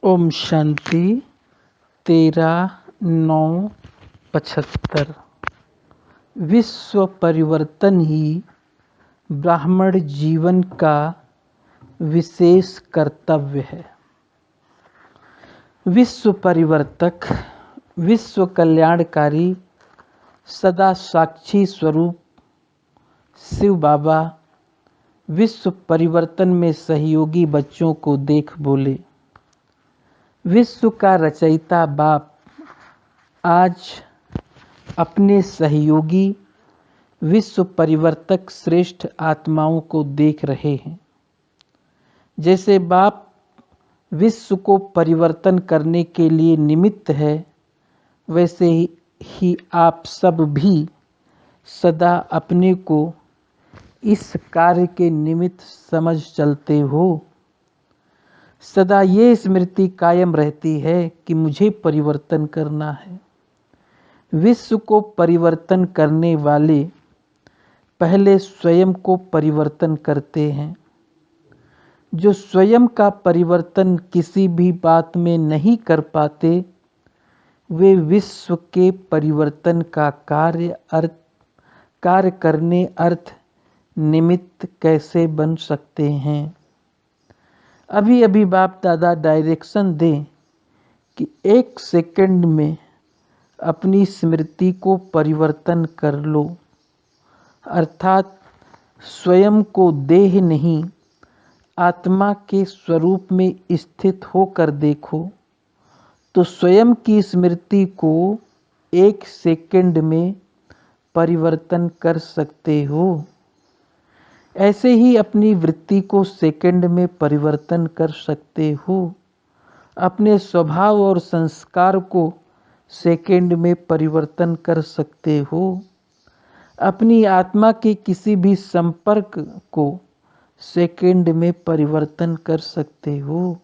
ओम शांति। 13/9/75। विश्व परिवर्तन ही ब्राह्मण जीवन का विशेष कर्तव्य है। विश्व परिवर्तक, विश्व कल्याणकारी, सदा साक्षी स्वरूप शिव बाबा विश्व परिवर्तन में सहयोगी बच्चों को देख बोले, विश्व का रचयिता बाप आज अपने सहयोगी विश्व परिवर्तक श्रेष्ठ आत्माओं को देख रहे हैं। जैसे बाप विश्व को परिवर्तन करने के लिए निमित्त है, वैसे ही आप सब भी सदा अपने को इस कार्य के निमित्त समझ चलते हो। सदा ये स्मृति कायम रहती है कि मुझे परिवर्तन करना है। विश्व को परिवर्तन करने वाले पहले स्वयं को परिवर्तन करते हैं। जो स्वयं का परिवर्तन किसी भी बात में नहीं कर पाते, वे विश्व के परिवर्तन का कार्य करने अर्थ निमित्त कैसे बन सकते हैं। अभी अभी बाप दादा डायरेक्शन दें कि 1 सेकंड में अपनी स्मृति को परिवर्तन कर लो, अर्थात स्वयं को देह नहीं आत्मा के स्वरूप में स्थित होकर देखो, तो स्वयं की स्मृति को 1 सेकंड में परिवर्तन कर सकते हो। ऐसे ही अपनी वृत्ति को सेकंड में परिवर्तन कर सकते हो। अपने स्वभाव और संस्कार को सेकंड में परिवर्तन कर सकते हो। अपनी आत्मा के किसी भी संपर्क को सेकंड में परिवर्तन कर सकते हो।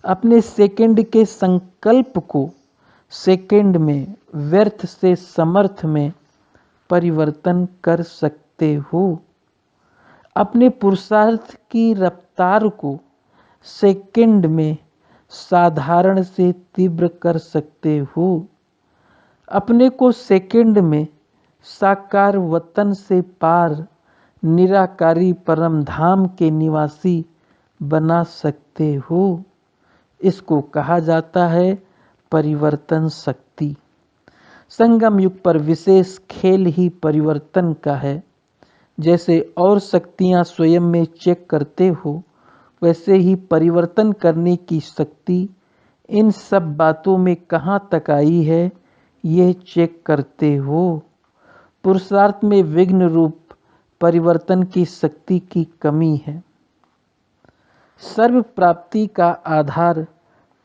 अपने सेकंड के संकल्प को सेकंड में व्यर्थ से समर्थ में परिवर्तन कर सकते हो। अपने पुरुषार्थ की रफ्तार को सेकंड में साधारण से तीव्र कर सकते हो। अपने को सेकंड में साकार वतन से पार निराकारी परम धाम के निवासी बना सकते हो। इसको कहा जाता है परिवर्तन शक्ति। संगम युग पर विशेष खेल ही परिवर्तन का है। जैसे और शक्तियाँ स्वयं में चेक करते हो, वैसे ही परिवर्तन करने की शक्ति इन सब बातों में कहाँ तक आई है, यह चेक करते हो। पुरुषार्थ में विघ्न रूप परिवर्तन की शक्ति की कमी है। सर्व प्राप्ति का आधार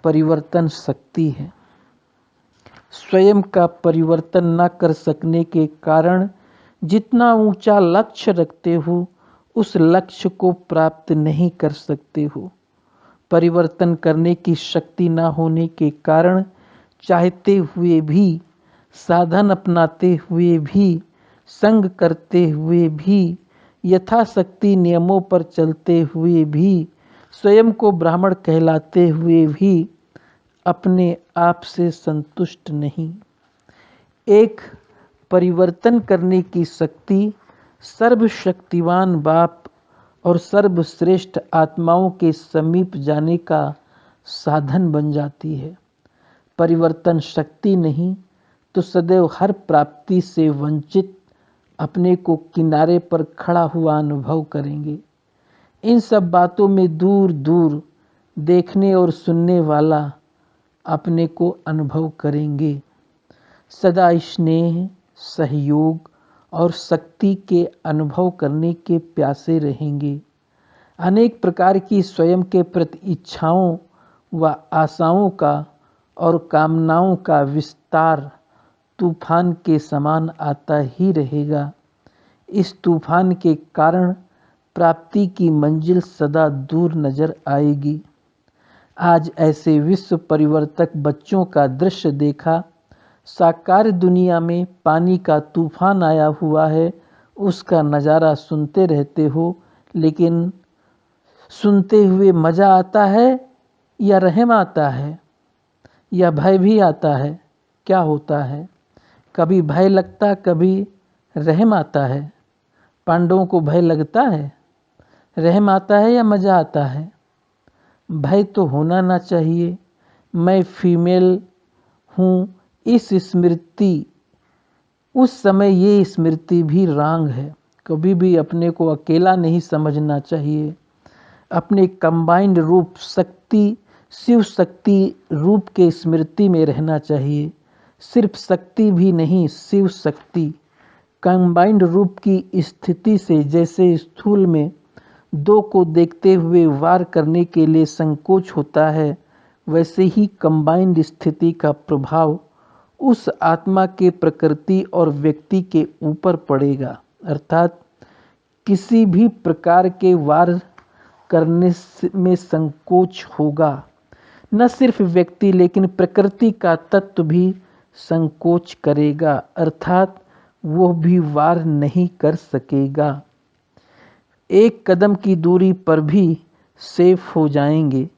परिवर्तन शक्ति है। स्वयं का परिवर्तन न कर सकने के कारण जितना ऊंचा लक्ष्य रखते हो, उस लक्ष्य को प्राप्त नहीं कर सकते हो। परिवर्तन करने की शक्ति न होने के कारण चाहते हुए भी, साधन अपनाते हुए भी, संग करते हुए भी, यथाशक्ति नियमों पर चलते हुए भी, स्वयं को ब्राह्मण कहलाते हुए भी अपने आप से संतुष्ट नहीं। एक परिवर्तन करने की शक्ति सर्वशक्तिवान बाप और सर्वश्रेष्ठ आत्माओं के समीप जाने का साधन बन जाती है। परिवर्तन शक्ति नहीं तो सदैव हर प्राप्ति से वंचित अपने को किनारे पर खड़ा हुआ अनुभव करेंगे। इन सब बातों में दूर दूर देखने और सुनने वाला अपने को अनुभव करेंगे। सदा स्नेह, सहयोग और शक्ति के अनुभव करने के प्यासे रहेंगे। अनेक प्रकार की स्वयं के प्रति इच्छाओं व आशाओं का और कामनाओं का विस्तार तूफान के समान आता ही रहेगा। इस तूफान के कारण प्राप्ति की मंजिल सदा दूर नजर आएगी। आज ऐसे विश्व परिवर्तक बच्चों का दृश्य देखा। साकार दुनिया में पानी का तूफान आया हुआ है, उसका नज़ारा सुनते रहते हो, लेकिन सुनते हुए मज़ा आता है या रहम आता है या भय भी आता है? क्या होता है? कभी भय लगता, कभी रहम आता है। पांडवों को भय लगता है, रहम आता है या मज़ा आता है? भय तो होना ना चाहिए। मैं फीमेल हूँ, इस स्मृति, उस समय ये स्मृति भी रॉन्ग है। कभी भी अपने को अकेला नहीं समझना चाहिए। अपने कंबाइंड रूप शक्ति, शिव शक्ति रूप के स्मृति में रहना चाहिए। सिर्फ शक्ति भी नहीं, शिव शक्ति कंबाइंड रूप की स्थिति से, जैसे स्थूल में दो को देखते हुए वार करने के लिए संकोच होता है, वैसे ही कंबाइंड स्थिति का प्रभाव उस आत्मा के प्रकृति और व्यक्ति के ऊपर पड़ेगा। अर्थात किसी भी प्रकार के वार करने में संकोच होगा। न सिर्फ व्यक्ति लेकिन प्रकृति का तत्व भी संकोच करेगा, अर्थात वो भी वार नहीं कर सकेगा। एक कदम की दूरी पर भी सेफ हो जाएंगे।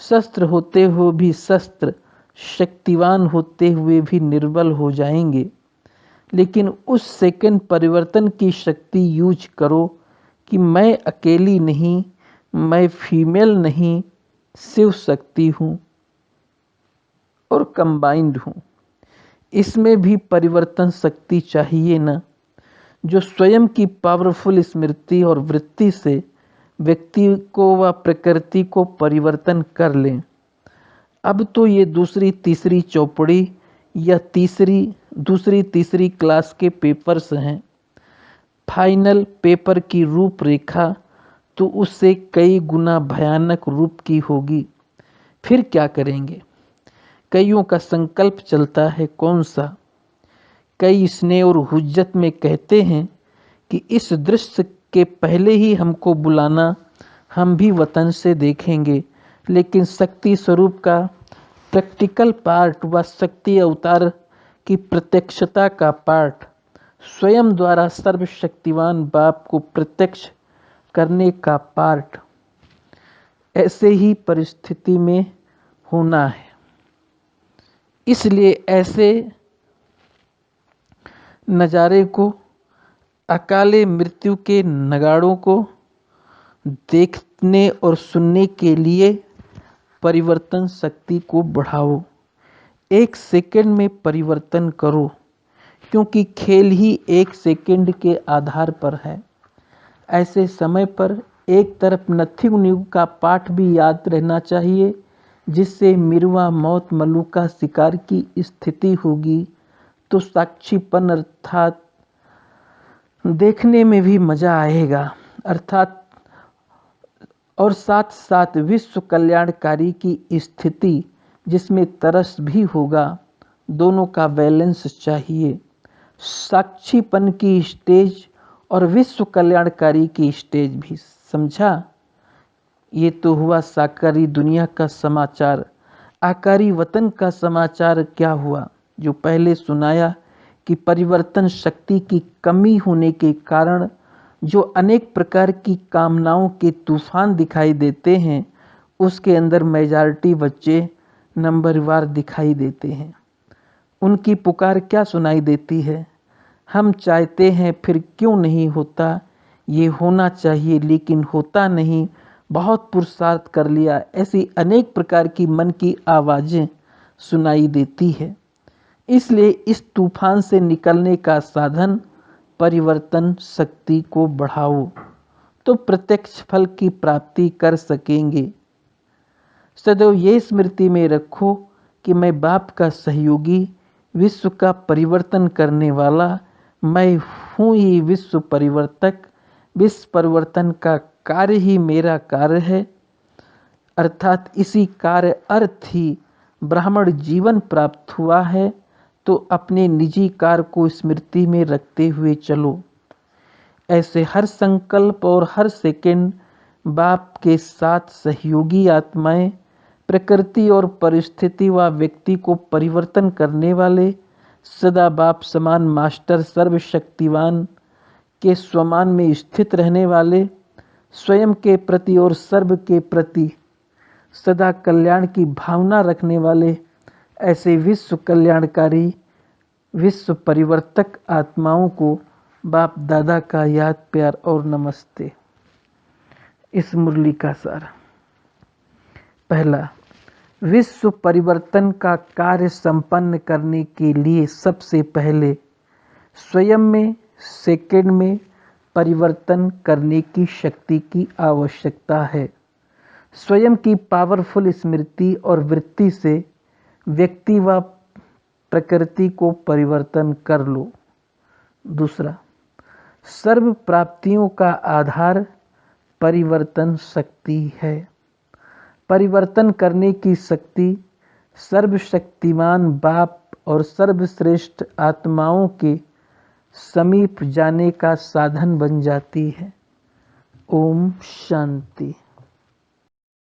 शस्त्र होते हुए भी शस्त्र, शक्तिवान होते हुए भी निर्बल हो जाएंगे। लेकिन उस सेकंड परिवर्तन की शक्ति यूज करो कि मैं अकेली नहीं, मैं फीमेल नहीं, शिव शक्ति हूँ और कंबाइंड हूँ। इसमें भी परिवर्तन शक्ति चाहिए ना, जो स्वयं की पावरफुल स्मृति और वृत्ति से व्यक्ति को व प्रकृति को परिवर्तन कर लें। अब तो ये दूसरी तीसरी चौपड़ी या दूसरी तीसरी क्लास के पेपर्स हैं। फाइनल पेपर की रूपरेखा तो उससे कई गुना भयानक रूप की होगी। फिर क्या करेंगे? कईयों का संकल्प चलता है, कौन सा? कई स्नेह और हुज्जत में कहते हैं कि इस दृश्य के पहले ही हमको बुलाना, हम भी वतन से देखेंगे। लेकिन शक्ति स्वरूप का प्रैक्टिकल पार्ट व शक्ति अवतार की प्रत्यक्षता का पार्ट स्वयं द्वारा सर्वशक्तिवान बाप को प्रत्यक्ष करने का पार्ट ऐसे ही परिस्थिति में होना है। इसलिए ऐसे नज़ारे को, अकाले मृत्यु के नगाड़ों को देखने और सुनने के लिए परिवर्तन शक्ति को बढ़ाओ। एक सेकंड में परिवर्तन करो, क्योंकि खेल ही एक सेकंड के आधार पर है। ऐसे समय पर एक तरफ नथिंग न्यू का पाठ भी याद रहना चाहिए, जिससे मिरवा मौत मलूका शिकार की स्थिति होगी तो साक्षीपन अर्थात देखने में भी मजा आएगा, अर्थात और साथ साथ विश्व कल्याणकारी की स्थिति जिसमें तरस भी होगा। दोनों का बैलेंस चाहिए। साक्षीपन की स्टेज और विश्व कल्याणकारी की स्टेज भी। समझा? ये तो हुआ साकारी दुनिया का समाचार। आकारी वतन का समाचार क्या हुआ? जो पहले सुनाया कि परिवर्तन शक्ति की कमी होने के कारण जो अनेक प्रकार की कामनाओं के तूफान दिखाई देते हैं, उसके अंदर मेजॉरिटी बच्चे नंबरवार दिखाई देते हैं। उनकी पुकार क्या सुनाई देती है? हम चाहते हैं फिर क्यों नहीं होता? ये होना चाहिए लेकिन होता नहीं, बहुत पुरुषार्थ कर लिया। ऐसी अनेक प्रकार की मन की आवाज़ें सुनाई देती है। इसलिए इस तूफान से निकलने का साधन परिवर्तन शक्ति को बढ़ाओ, तो प्रत्यक्ष फल की प्राप्ति कर सकेंगे। सदैव ये स्मृति में रखो कि मैं बाप का सहयोगी, विश्व का परिवर्तन करने वाला, मैं हूँ ही विश्व परिवर्तक। विश्व परिवर्तन का कार्य ही मेरा कार्य है, अर्थात इसी कार्य अर्थ ही ब्राह्मण जीवन प्राप्त हुआ है। तो अपने निजी कार्य को स्मृति में रखते हुए चलो। ऐसे हर संकल्प और हर सेकंड बाप के साथ सहयोगी आत्माएं, प्रकृति और परिस्थिति व व्यक्ति को परिवर्तन करने वाले, सदा बाप समान मास्टर सर्वशक्तिवान के स्वमान में स्थित रहने वाले, स्वयं के प्रति और सर्व के प्रति सदा कल्याण की भावना रखने वाले ऐसे विश्व कल्याणकारी, विश्व परिवर्तक आत्माओं को बाप दादा का याद, प्यार और नमस्ते। इस मुरली का सार। पहला, विश्व परिवर्तन का कार्य संपन्न करने के लिए सबसे पहले स्वयं में सेकंड में परिवर्तन करने की शक्ति की आवश्यकता है। स्वयं की पावरफुल स्मृति और वृत्ति से व्यक्ति व प्रकृति को परिवर्तन कर लो। दूसरा, सर्व प्राप्तियों का आधार परिवर्तन शक्ति है। परिवर्तन करने की शक्ति सर्वशक्तिमान बाप और सर्वश्रेष्ठ आत्माओं के समीप जाने का साधन बन जाती है। ओम शांति।